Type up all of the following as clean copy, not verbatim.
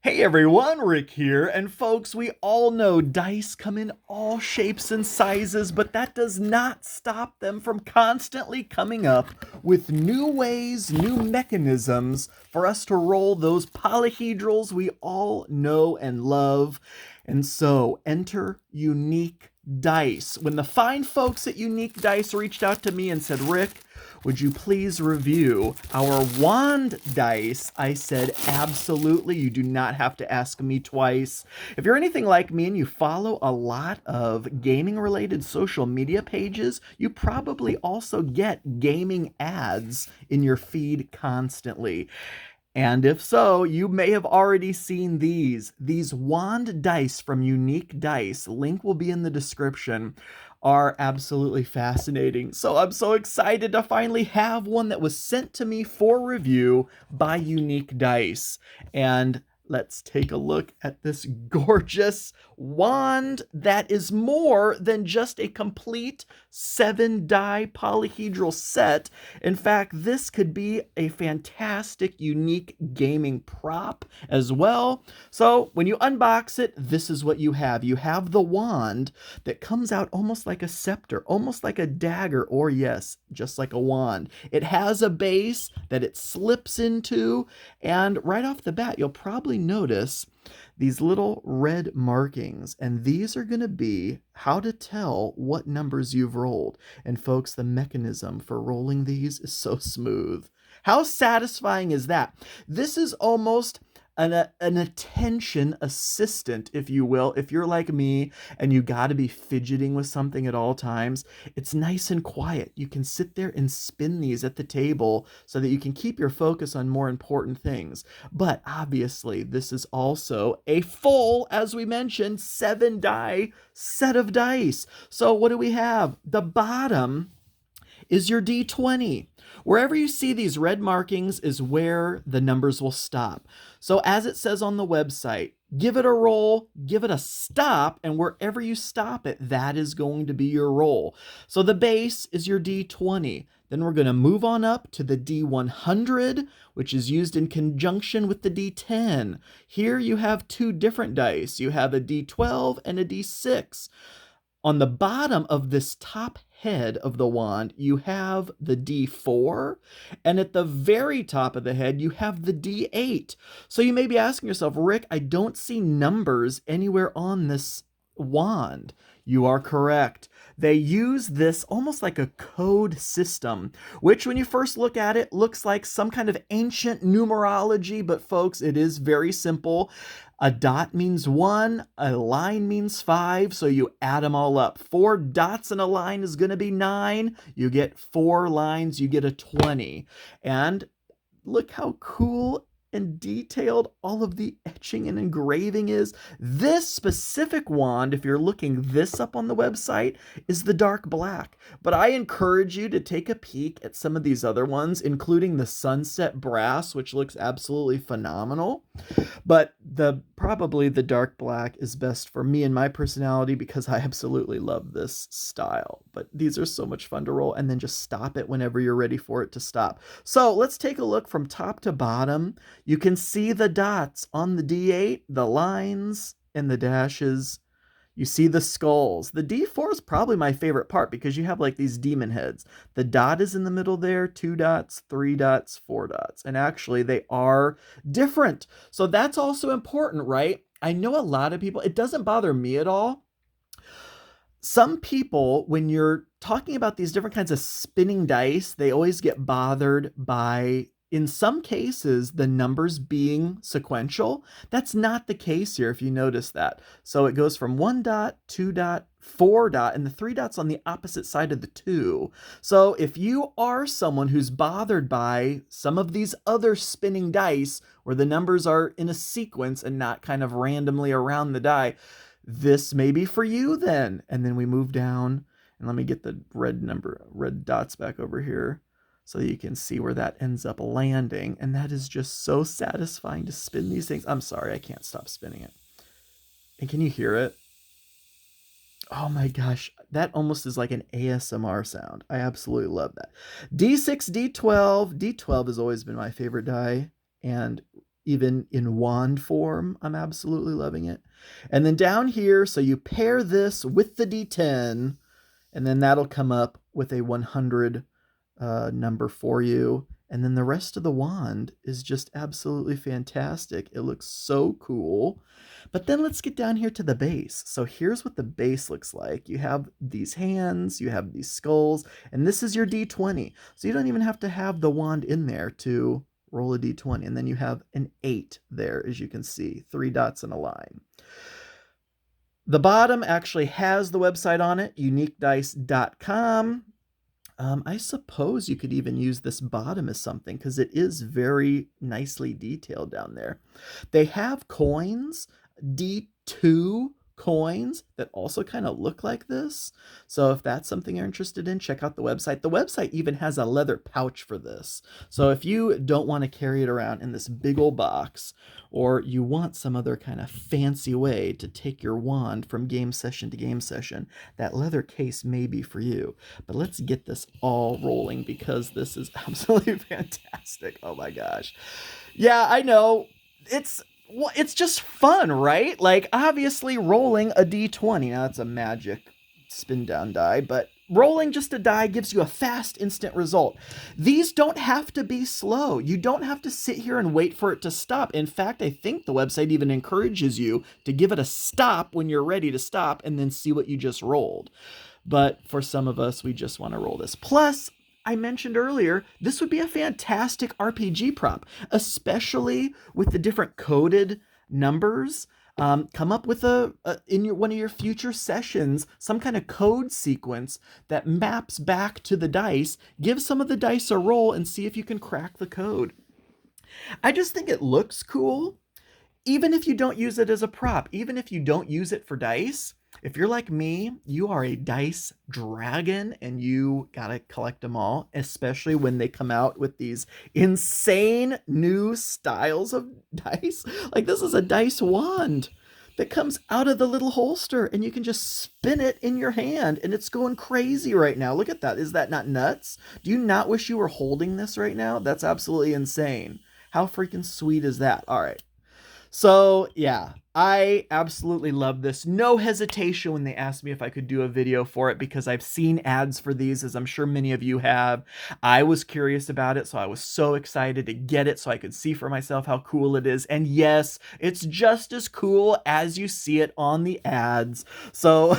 Hey everyone, Rick here, and folks, we all know dice come in all shapes and sizes, but that does not stop them from constantly coming up with new ways, new mechanisms for us to roll those polyhedrals we all know and love. And so, enter Unique Dice. When the fine folks at Unique Dice reached out to me and said, Rick, would you please review our wand dice? I said, absolutely. You do not have to ask me twice. If you're anything like me and you follow a lot of gaming related social media pages, you probably also get gaming ads in your feed constantly. And if so, you may have already seen these wand dice from Unique Dice. Link will be in the description. Are absolutely fascinating. So I'm so excited to finally have one that was sent to me for review by Unique Dice. And let's take a look at this gorgeous wand that is more than just a complete 7-die polyhedral set. In fact, this could be a fantastic, unique gaming prop as well. So when you unbox it, this is what you have. You have the wand that comes out almost like a scepter, almost like a dagger, or yes, just like a wand. It has a base that it slips into, and right off the bat, you'll probably notice these little red markings, and these are going to be how to tell what numbers you've rolled. And folks, the mechanism for rolling these is so smooth. How satisfying is that? This is almost an attention assistant, if you will. If you're like me and you got to be fidgeting with something at all times, it's nice and quiet. You can sit there and spin these at the table so that you can keep your focus on more important things. But obviously, this is also a full, as we mentioned, 7-die set of dice. So what do we have? The bottom is your D20. Wherever you see these red markings is where the numbers will stop. So as it says on the website, give it a roll, give it a stop, and wherever you stop it, that is going to be your roll. So the base is your D20. Then we're going to move on up to the D100, which is used in conjunction with the D10. Here you have two different dice. You have a D12 and a D6. On the bottom of this top head of the wand, you have the D4, and at the very top of the head, you have the D8. So you may be asking yourself, Rick, I don't see numbers anywhere on this wand. You are correct. They use this almost like a code system, which when you first look at it, looks like some kind of ancient numerology, but folks, it is very simple. A dot means 1, a line means 5, so you add them all up. 4 dots in a line is going to be 9. You get 4 lines, you get a 20. And look how cool and detailed all of the etching and engraving is. This specific wand, if you're looking this up on the website, is the dark black. But I encourage you to take a peek at some of these other ones, including the sunset brass, which looks absolutely phenomenal. But probably the dark black is best for me and my personality because I absolutely love this style. But these are so much fun to roll, and then just stop it whenever you're ready for it to stop. So let's take a look from top to bottom. You can see the dots on the D8, the lines and the dashes. You see the skulls. The D4 is probably my favorite part because you have like these demon heads. The dot is in the middle there, 2 dots, 3 dots, 4 dots. And actually they are different. So that's also important, right? I know a lot of people, it doesn't bother me at all. Some people, when you're talking about these different kinds of spinning dice, they always get bothered by, in some cases, the numbers being sequential. That's not the case here, if you notice that. So it goes from 1 dot, 2 dot, 4 dot, and the 3 dots on the opposite side of the 2. So if you are someone who's bothered by some of these other spinning dice where the numbers are in a sequence and not kind of randomly around the die, this may be for you then. And then we move down, and let me get the red dots back over here so you can see where that ends up landing. And that is just so satisfying to spin these things. I'm sorry, I can't stop spinning it. And can you hear it? Oh my gosh, that almost is like an ASMR sound. I absolutely love that. D6, D12. D12 has always been my favorite die. And even in wand form. I'm absolutely loving it. And then down here, so you pair this with the D10, and then that'll come up with a 100 number for you. And then the rest of the wand is just absolutely fantastic. It looks so cool. But then let's get down here to the base. So here's what the base looks like. You have these hands, you have these skulls, and this is your D20. So you don't even have to have the wand in there to roll a D20. And then you have an 8 there, as you can see, 3 dots in a line. The bottom actually has the website on it, uniquedice.com. I suppose you could even use this bottom as something because it is very nicely detailed down there. They have coins, D2 coins that also kind of look like this. So if that's something you're interested in, check out the website. The website even has a leather pouch for this. So if you don't want to carry it around in this big old box, or you want some other kind of fancy way to take your wand from game session to game session, that leather case may be for you. But let's get this all rolling because this is absolutely fantastic. Oh my gosh. Yeah, I know. It's just fun, right? Like, obviously rolling a d20, now that's a magic spin down die, but rolling just a die gives you a fast, instant result. These don't have to be slow. You don't have to sit here and wait for it to stop. In fact, I think the website even encourages you to give it a stop when you're ready to stop and then see what you just rolled. But for some of us, we just want to roll this. Plus, I mentioned earlier, this would be a fantastic RPG prop, especially with the different coded numbers. Come up with one of your future sessions, some kind of code sequence that maps back to the dice. Give some of the dice a roll and see if you can crack the code. I just think it looks cool. Even if you don't use it as a prop, even if you don't use it for dice, if you're like me, you are a dice dragon and you gotta collect them all, especially when they come out with these insane new styles of dice. Like, this is a dice wand that comes out of the little holster and you can just spin it in your hand and it's going crazy right now. Look at that. Is that not nuts? Do you not wish you were holding this right now? That's absolutely insane. How freaking sweet is that? All right. So yeah, I absolutely love this. No hesitation when they asked me if I could do a video for it because I've seen ads for these, as I'm sure many of you have. I was curious about it, so I was so excited to get it so I could see for myself how cool it is. And yes, it's just as cool as you see it on the ads. So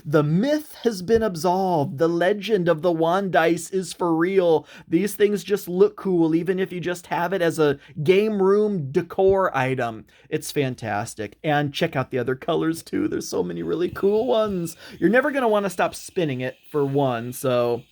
the myth has been absolved. The legend of the wand dice is for real. These things just look cool, even if you just have it as a game room decor item. It's fantastic. And check out the other colors too. There's so many really cool ones. You're never going to want to stop spinning it for one. So,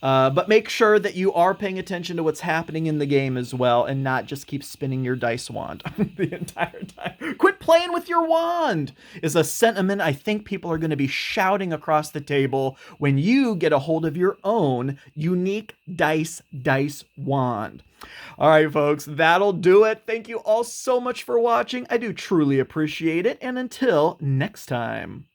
but make sure that you are paying attention to what's happening in the game as well and not just keep spinning your dice wand the entire time. Quit playing with your wand is a sentiment I think people are going to be shouting across the table when you get a hold of your own unique dice wand. All right, folks, that'll do it. Thank you all so much for watching. I do truly appreciate it. And until next time.